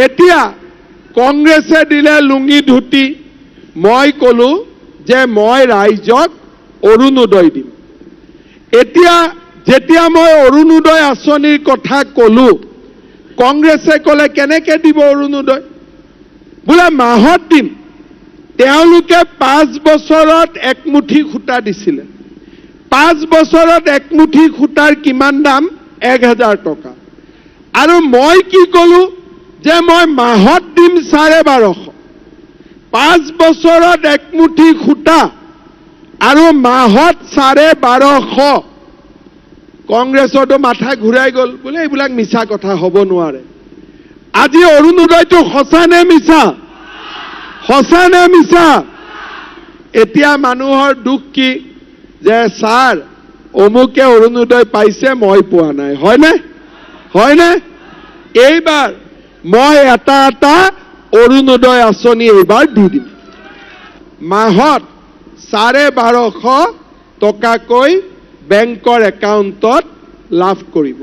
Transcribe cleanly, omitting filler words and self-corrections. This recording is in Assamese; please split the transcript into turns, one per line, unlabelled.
এতিয়া কংগ্ৰেছে দিলে লুঙি ধুতি, মই ক'লো যে মই ৰাইজক অৰুণোদয় দিম। এতিয়া যেতিয়া মই অৰুণোদয় আঁচনিৰ কথা ক'লো, কংগ্ৰেছে ক'লে কেনেকৈ দিব অৰুণোদয়? বোলে মাহত দিম। তেওঁলোকে 5 বছৰত একমুঠি সূতা দিছিলে। 5 বছৰত একমুঠি সূতাৰ কিমান দাম? 1000 টকা। আৰু মই কি ক'লো যে মই মাহত দিম 1250। 5 বছৰত একমুঠি সূতা আৰু মাহত 1250। কংগ্ৰেছতো মাথা ঘূৰাই গ'ল, বোলে এইবিলাক মিছা কথা, হ'ব নোৱাৰে। আজি অৰুণোদয়টো সঁচা নে মিছা? সঁচা নে মিছা? এতিয়া মানুহৰ দুখ কি যে ছাৰ অমুকে অৰুণোদয় পাইছে, মই পোৱা নাই। হয়নে? হয়নে? এইবাৰ মই এটা অৰুণোদয় আঁচনি এইবাৰ দি দিম। মাহত 1250 টকাকৈ বেংকৰ একাউণ্টত লাভ কৰিব।